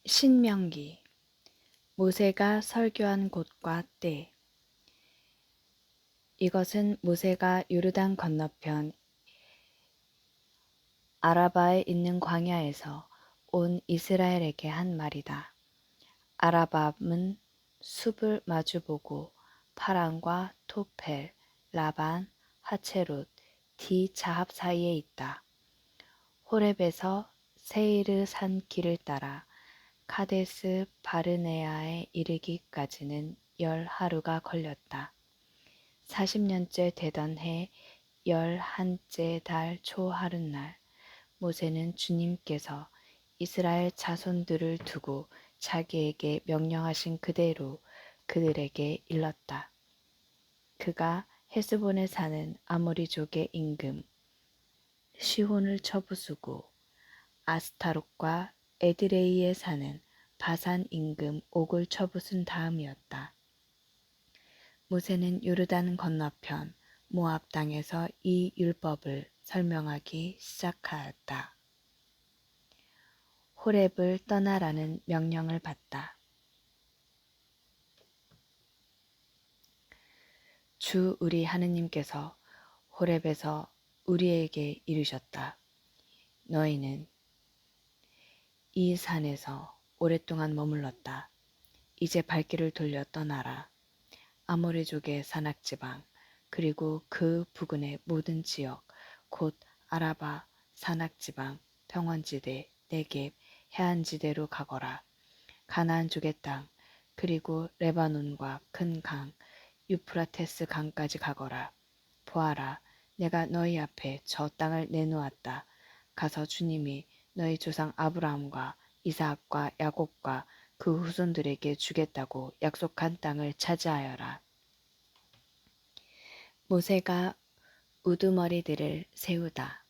신명기. 모세가 설교한 곳과 때. 이것은 모세가 요르단 건너편 아라바에 있는 광야에서 온 이스라엘에게 한 말이다. 아라바는 숲을 마주보고 파란과 토펠, 라반, 하체롯, 디자합 사이에 있다. 호렙에서 세이르 산 길을 따라 카데스 바르네아에 이르기까지는 10하루가 걸렸다. 40년째 되던 해 11째 달 초하룻날 모세는 주님께서 이스라엘 자손들을 두고 자기에게 명령하신 그대로 그들에게 일렀다. 그가 헤스본에 사는 아모리족의 임금 시혼을 쳐부수고 아스타롯과 에드레이에 사는 바산 임금 옥을 쳐부순 다음이었다. 모세는 요르단 건너편 모압 땅에서 이 율법을 설명하기 시작하였다. 호렙을 떠나라는 명령을 받다. 주 우리 하느님께서 호렙에서 우리에게 이르셨다. 너희는 이 산에서 오랫동안 머물렀다. 이제 발길을 돌려 떠나라. 아모리족의 산악지방 그리고 그 부근의 모든 지역 곧 아라바 산악지방 평원지대 네겝 해안지대로 가거라. 가나안족의 땅 그리고 레바논과 큰 강 유프라테스 강까지 가거라. 보아라, 내가 너희 앞에 저 땅을 내놓았다. 가서 주님이 너희 조상 아브라함과 이삭과 야곱과 그 후손들에게 주겠다고 약속한 땅을 차지하여라. 모세가 우두머리들을 세우다.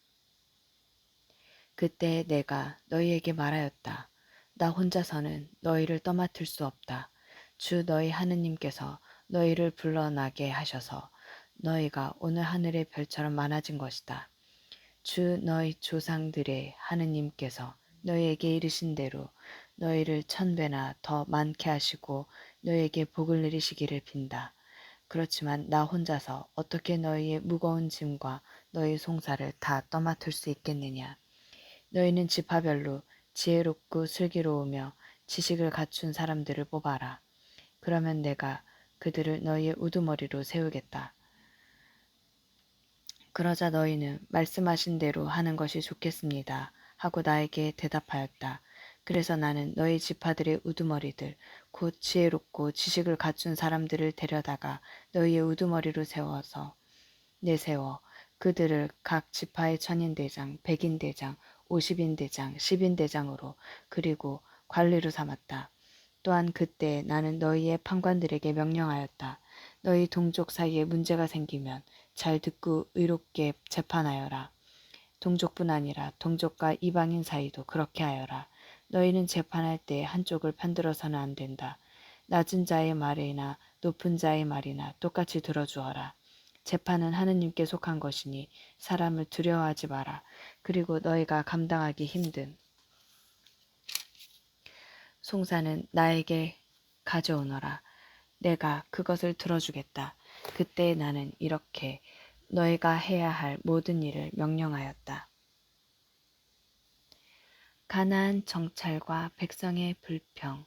그때 내가 너희에게 말하였다. 나 혼자서는 너희를 떠맡을 수 없다. 주 너희 하느님께서 너희를 불러나게 하셔서 너희가 오늘 하늘의 별처럼 많아진 것이다. 주 너희 조상들의 하느님께서 너희에게 이르신 대로 너희를 1000배나 더 많게 하시고 너희에게 복을 내리시기를 빈다. 그렇지만 나 혼자서 어떻게 너희의 무거운 짐과 너희 송사를 다 떠맡을 수 있겠느냐. 너희는 지파별로 지혜롭고 슬기로우며 지식을 갖춘 사람들을 뽑아라. 그러면 내가 그들을 너희의 우두머리로 세우겠다. 그러자 너희는 말씀하신 대로 하는 것이 좋겠습니다. 하고 나에게 대답하였다. 그래서 나는 너희 지파들의 우두머리들, 곧 지혜롭고 지식을 갖춘 사람들을 데려다가 너희의 우두머리로 내세워 그들을 각 지파의 천인대장, 백인대장, 50인대장, 10인대장으로 그리고 관리로 삼았다. 또한 그때 나는 너희의 판관들에게 명령하였다. 너희 동족 사이에 문제가 생기면 잘 듣고 의롭게 재판하여라. 동족뿐 아니라 동족과 이방인 사이도 그렇게 하여라. 너희는 재판할 때 한쪽을 편들어서는 안 된다. 낮은 자의 말이나 높은 자의 말이나 똑같이 들어주어라. 재판은 하느님께 속한 것이니 사람을 두려워하지 마라. 그리고 너희가 감당하기 힘든 송사는 나에게 가져오너라. 내가 그것을 들어주겠다. 그때 나는 이렇게 너희가 해야 할 모든 일을 명령하였다. 가나안 정찰과 백성의 불평.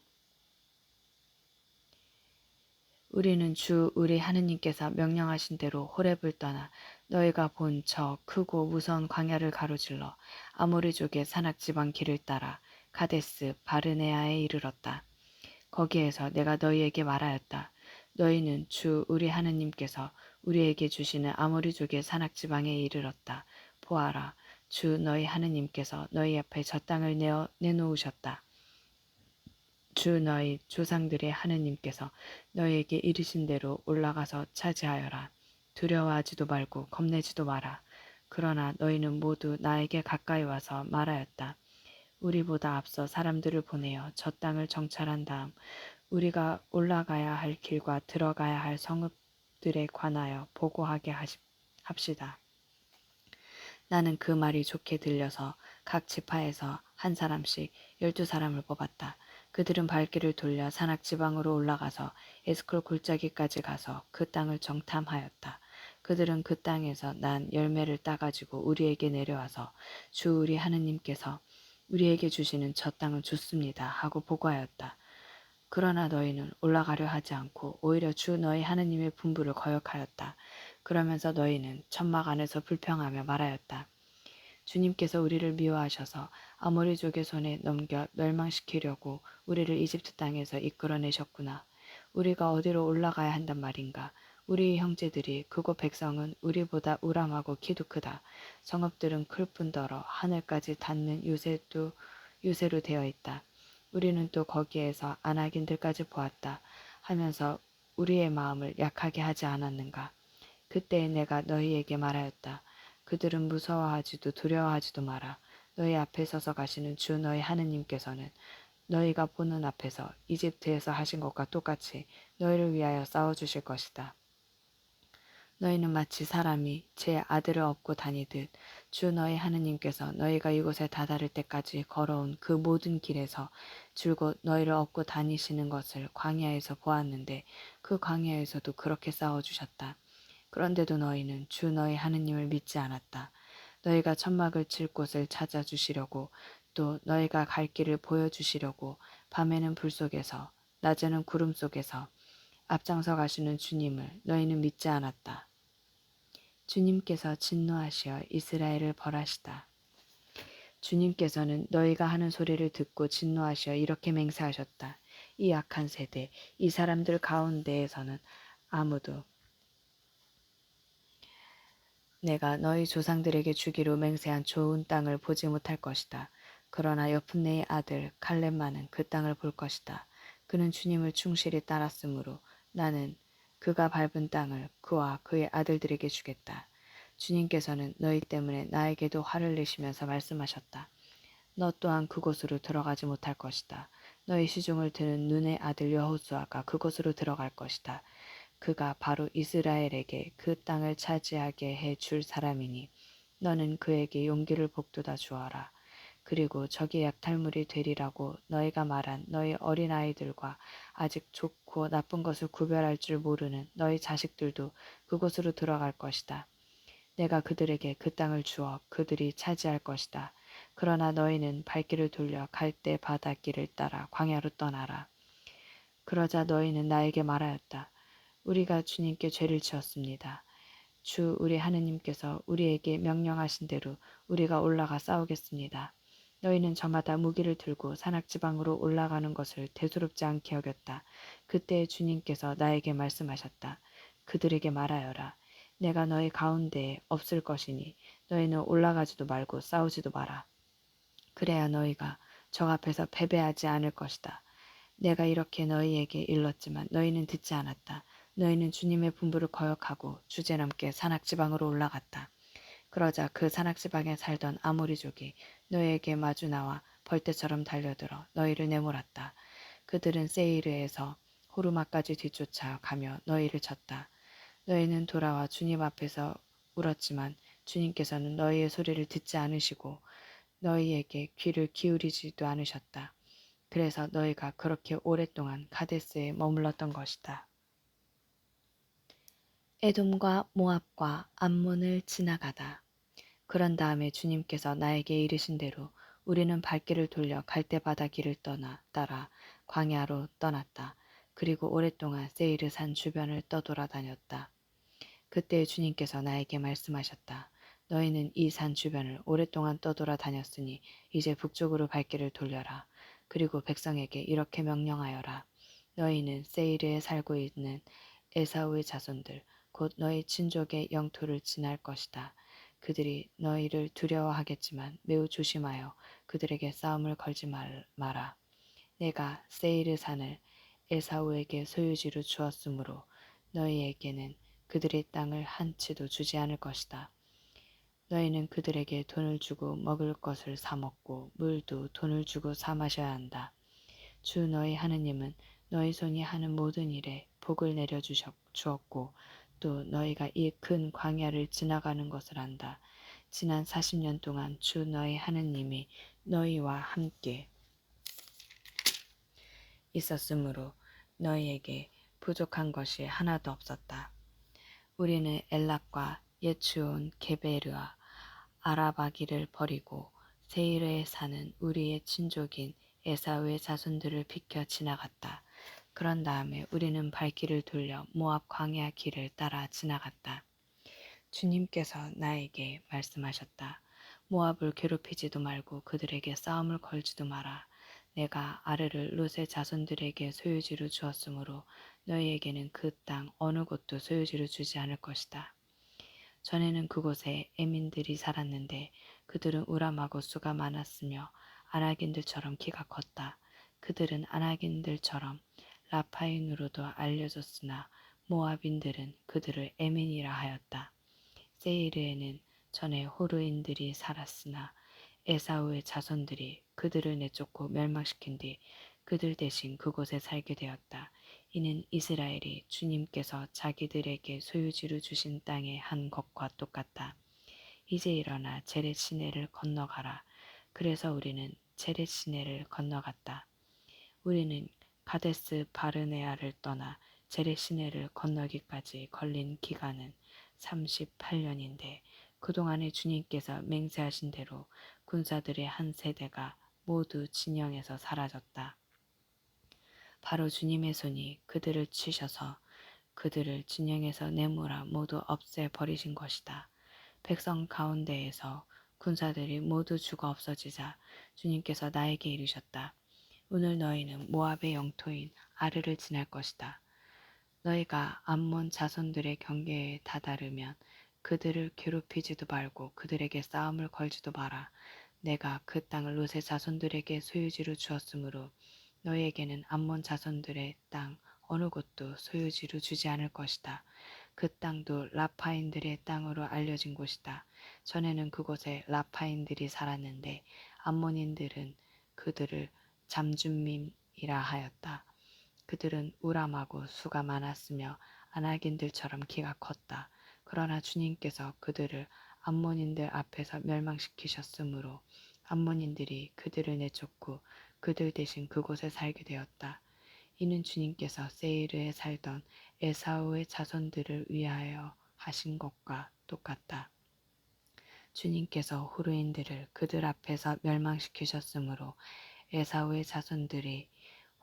우리는 주 우리 하느님께서 명령하신 대로 호렙을 떠나 너희가 본 저 크고 무서운 광야를 가로질러 아모리족의 산악지방 길을 따라 카데스 바르네아에 이르렀다. 거기에서 내가 너희에게 말하였다. 너희는 주 우리 하느님께서 우리에게 주시는 아모리족의 산악지방에 이르렀다. 보아라, 주 너희 하느님께서 너희 앞에 저 땅을 내놓으셨다. 주 너희 조상들의 하느님께서 너희에게 이르신 대로 올라가서 차지하여라. 두려워하지도 말고 겁내지도 마라. 그러나 너희는 모두 나에게 가까이 와서 말하였다. 우리보다 앞서 사람들을 보내어 저 땅을 정찰한 다음 우리가 올라가야 할 길과 들어가야 할 성읍들에 관하여 보고하게 합시다. 나는 그 말이 좋게 들려서 각 지파에서 한 사람씩 12사람을 뽑았다. 그들은 발길을 돌려 산악 지방으로 올라가서 에스콜 골짜기까지 가서 그 땅을 정탐하였다. 그들은 그 땅에서 난 열매를 따가지고 우리에게 내려와서 주 우리 하느님께서 우리에게 주시는 저 땅은 좋습니다 하고 보고하였다. 그러나 너희는 올라가려 하지 않고 오히려 주 너희 하느님의 분부를 거역하였다. 그러면서 너희는 천막 안에서 불평하며 말하였다. 주님께서 우리를 미워하셔서 아모리족의 손에 넘겨 멸망시키려고 우리를 이집트 땅에서 이끌어내셨구나. 우리가 어디로 올라가야 한단 말인가. 우리 형제들이 그곳 백성은 우리보다 우람하고 키도 크다. 성읍들은 클 뿐더러 하늘까지 닿는 유세로 되어 있다. 우리는 또 거기에서 안악인들까지 보았다 하면서 우리의 마음을 약하게 하지 않았는가. 그때 내가 너희에게 말하였다. 그들은 무서워하지도 두려워하지도 마라. 너희 앞에 서서 가시는 주 너희 하느님께서는 너희가 보는 앞에서 이집트에서 하신 것과 똑같이 너희를 위하여 싸워주실 것이다. 너희는 마치 사람이 제 아들을 업고 다니듯 주 너희 하느님께서 너희가 이곳에 다다를 때까지 걸어온 그 모든 길에서 줄곧 너희를 업고 다니시는 것을 광야에서 보았는데 그 광야에서도 그렇게 싸워주셨다. 그런데도 너희는 주 너희 하느님을 믿지 않았다. 너희가 천막을 칠 곳을 찾아주시려고 또 너희가 갈 길을 보여주시려고 밤에는 불 속에서 낮에는 구름 속에서 앞장서 가시는 주님을 너희는 믿지 않았다. 주님께서 진노하시어 이스라엘을 벌하시다. 주님께서는 너희가 하는 소리를 듣고 진노하시어 이렇게 맹세하셨다. 이 악한 세대, 이 사람들 가운데에서는 아무도 내가 너희 조상들에게 주기로 맹세한 좋은 땅을 보지 못할 것이다. 그러나 여푼네의 아들 칼렙만은 그 땅을 볼 것이다. 그는 주님을 충실히 따랐으므로 나는 그가 밟은 땅을 그와 그의 아들들에게 주겠다. 주님께서는 너희 때문에 나에게도 화를 내시면서 말씀하셨다. 너 또한 그곳으로 들어가지 못할 것이다. 너희 시중을 드는 눈의 아들 여호수아가 그곳으로 들어갈 것이다. 그가 바로 이스라엘에게 그 땅을 차지하게 해 줄 사람이니 너는 그에게 용기를 북돋아 주어라. 그리고 적이 약탈물이 되리라고 너희가 말한 너희 어린아이들과 아직 좋고 나쁜 것을 구별할 줄 모르는 너희 자식들도 그곳으로 들어갈 것이다. 내가 그들에게 그 땅을 주어 그들이 차지할 것이다. 그러나 너희는 발길을 돌려 갈대 바닷길을 따라 광야로 떠나라. 그러자 너희는 나에게 말하였다. 우리가 주님께 죄를 지었습니다. 주 우리 하느님께서 우리에게 명령하신 대로 우리가 올라가 싸우겠습니다. 너희는 저마다 무기를 들고 산악지방으로 올라가는 것을 대수롭지 않게 여겼다. 그때 주님께서 나에게 말씀하셨다. 그들에게 말하여라. 내가 너희 가운데에 없을 것이니 너희는 올라가지도 말고 싸우지도 마라. 그래야 너희가 적 앞에서 패배하지 않을 것이다. 내가 이렇게 너희에게 일렀지만 너희는 듣지 않았다. 너희는 주님의 분부를 거역하고 주제넘게 산악지방으로 올라갔다. 그러자 그 산악지방에 살던 아모리족이 너희에게 마주 나와 벌떼처럼 달려들어 너희를 내몰았다. 그들은 세이르에서 호르마까지 뒤쫓아 가며 너희를 쳤다. 너희는 돌아와 주님 앞에서 울었지만 주님께서는 너희의 소리를 듣지 않으시고 너희에게 귀를 기울이지도 않으셨다. 그래서 너희가 그렇게 오랫동안 가데스에 머물렀던 것이다. 에돔과 모압과 암몬을 지나가다. 그런 다음에 주님께서 나에게 이르신 대로 우리는 발길을 돌려 갈대바다 길을 따라 광야로 떠났다. 그리고 오랫동안 세이르 산 주변을 떠돌아다녔다. 그때 주님께서 나에게 말씀하셨다. 너희는 이 산 주변을 오랫동안 떠돌아다녔으니 이제 북쪽으로 발길을 돌려라. 그리고 백성에게 이렇게 명령하여라. 너희는 세이르에 살고 있는 에사우의 자손들 곧 너희 친족의 영토를 지날 것이다. 그들이 너희를 두려워하겠지만 매우 조심하여 그들에게 싸움을 걸지 마라. 내가 세이르 산을 에사우에게 소유지로 주었으므로 너희에게는 그들의 땅을 한 치도 주지 않을 것이다. 너희는 그들에게 돈을 주고 먹을 것을 사 먹고 물도 돈을 주고 사 마셔야 한다. 주 너희 하느님은 너희 손이 하는 모든 일에 복을 내려 주었고 또 너희가 이 큰 광야를 지나가는 것을 안다. 지난 40년 동안 주 너희 하느님이 너희와 함께 있었으므로 너희에게 부족한 것이 하나도 없었다. 우리는 엘락과 예츠온 게베르와 아라바기를 버리고 세일에 사는 우리의 친족인 에사우의 자손들을 비켜 지나갔다. 그런 다음에 우리는 발길을 돌려 모압 광야 길을 따라 지나갔다. 주님께서 나에게 말씀하셨다. 모압을 괴롭히지도 말고 그들에게 싸움을 걸지도 마라. 내가 아르를 롯의 자손들에게 소유지로 주었으므로 너희에게는 그 땅 어느 곳도 소유지로 주지 않을 것이다. 전에는 그곳에 에민들이 살았는데 그들은 우람하고 수가 많았으며 아낙인들처럼 키가 컸다. 그들은 아낙인들처럼 라파인으로도 알려졌으나 모압인들은 그들을 에민이라 하였다. 세이르에는 전에 호르인들이 살았으나 에사우의 자손들이 그들을 내쫓고 멸망시킨 뒤 그들 대신 그곳에 살게 되었다. 이는 이스라엘이 주님께서 자기들에게 소유지로 주신 땅에 한 것과 똑같다. 이제 일어나 제렛 시내를 건너가라. 그래서 우리는 제렛 시내를 건너갔다. 우리는 가데스 바르네아를 떠나 제렛 시내를 건너기까지 걸린 기간은 38년인데 그동안에 주님께서 맹세하신 대로 군사들의 한 세대가 모두 진영에서 사라졌다. 바로 주님의 손이 그들을 치셔서 그들을 진영에서 내몰아 모두 없애버리신 것이다. 백성 가운데에서 군사들이 모두 죽어 없어지자 주님께서 나에게 이르셨다. 오늘 너희는 모압의 영토인 아르를 지날 것이다. 너희가 암몬 자손들의 경계에 다다르면 그들을 괴롭히지도 말고 그들에게 싸움을 걸지도 마라. 내가 그 땅을 롯의 자손들에게 소유지로 주었으므로 너희에게는 암몬 자손들의 땅 어느 곳도 소유지로 주지 않을 것이다. 그 땅도 라파인들의 땅으로 알려진 곳이다. 전에는 그곳에 라파인들이 살았는데 암몬인들은 그들을 잠줌밈이라 하였다. 그들은 우람하고 수가 많았으며 아낙인들처럼 키가 컸다. 그러나 주님께서 그들을 암몬인들 앞에서 멸망시키셨으므로 암몬인들이 그들을 내쫓고 그들 대신 그곳에 살게 되었다. 이는 주님께서 세이르에 살던 에사우의 자손들을 위하여 하신 것과 똑같다. 주님께서 호르인들을 그들 앞에서 멸망시키셨으므로 에사우의 자손들이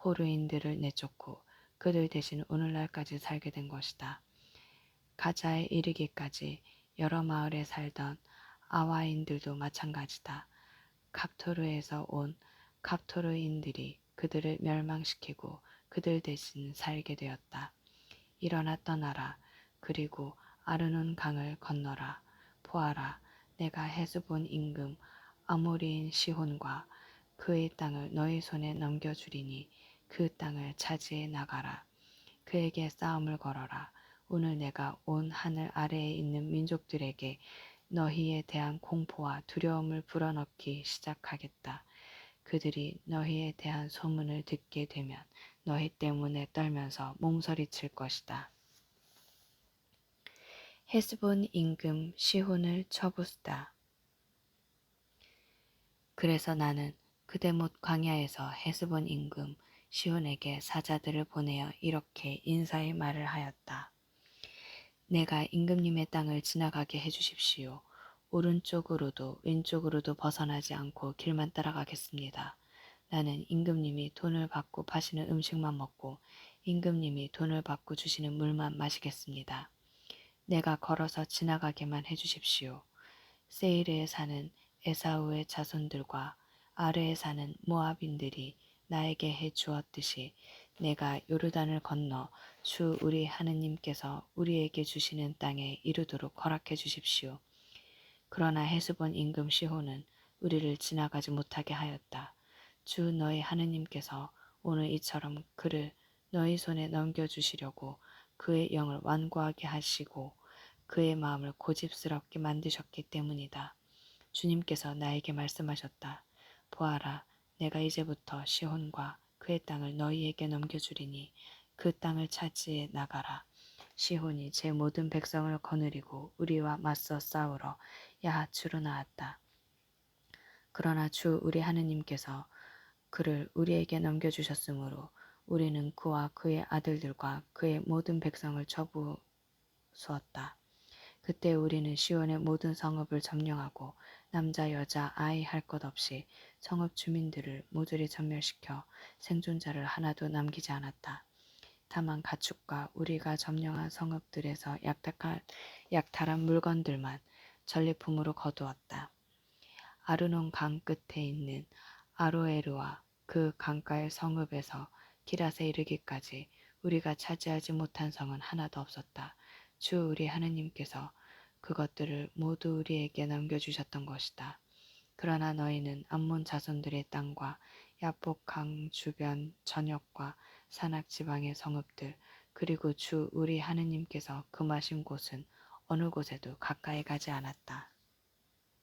호르인들을 내쫓고 그들 대신 오늘날까지 살게 된 것이다. 가자에 이르기까지 여러 마을에 살던 아와인들도 마찬가지다. 갑토르에서 온 갑토르인들이 그들을 멸망시키고 그들 대신 살게 되었다. 일어나 떠나라. 그리고 아르논 강을 건너라. 보아라. 내가 헤스본 임금 아모리인 시혼과 그의 땅을 너희 손에 넘겨주리니 그 땅을 차지해 나가라. 그에게 싸움을 걸어라. 오늘 내가 온 하늘 아래에 있는 민족들에게 너희에 대한 공포와 두려움을 불어넣기 시작하겠다. 그들이 너희에 대한 소문을 듣게 되면 너희 때문에 떨면서 몸서리칠 것이다. 헤스본 임금 시혼을 쳐부수다. 그래서 나는 그대못 광야에서 헤스본 임금 시혼에게 사자들을 보내어 이렇게 인사의 말을 하였다. 내가 임금님의 땅을 지나가게 해주십시오. 오른쪽으로도 왼쪽으로도 벗어나지 않고 길만 따라가겠습니다. 나는 임금님이 돈을 받고 파시는 음식만 먹고 임금님이 돈을 받고 주시는 물만 마시겠습니다. 내가 걸어서 지나가게만 해주십시오. 세일에 사는 에사우의 자손들과 아르에 사는 모압인들이 나에게 해 주었듯이 내가 요르단을 건너 주 우리 하느님께서 우리에게 주시는 땅에 이르도록 허락해 주십시오. 그러나 헤스본 임금 시혼은 우리를 지나가지 못하게 하였다. 주 너희 하느님께서 오늘 이처럼 그를 너희 손에 넘겨주시려고 그의 영을 완고하게 하시고 그의 마음을 고집스럽게 만드셨기 때문이다. 주님께서 나에게 말씀하셨다. 보아라, 내가 이제부터 시혼과 그의 땅을 너희에게 넘겨주리니 그 땅을 차지해 나가라. 시혼이 제 모든 백성을 거느리고 우리와 맞서 싸우러 야하츠로 나왔다. 그러나 주 우리 하느님께서 그를 우리에게 넘겨주셨으므로 우리는 그와 그의 아들들과 그의 모든 백성을 쳐부수었다. 그때 우리는 시온의 모든 성읍을 점령하고 남자 여자 아이 할 것 없이 성읍 주민들을 모조리 전멸시켜 생존자를 하나도 남기지 않았다. 다만 가축과 우리가 점령한 성읍들에서 약탈한 물건들만 전리품으로 거두었다. 아르논 강 끝에 있는 아로에르와 그 강가의 성읍에서 기랏에 이르기까지 우리가 차지하지 못한 성은 하나도 없었다. 주 우리 하느님께서 그것들을 모두 우리에게 넘겨주셨던 것이다. 그러나 너희는 암몬 자손들의 땅과 야복 강 주변 전역과 산악 지방의 성읍들 그리고 주 우리 하느님께서 금하신 곳은 어느 곳에도 가까이 가지 않았다.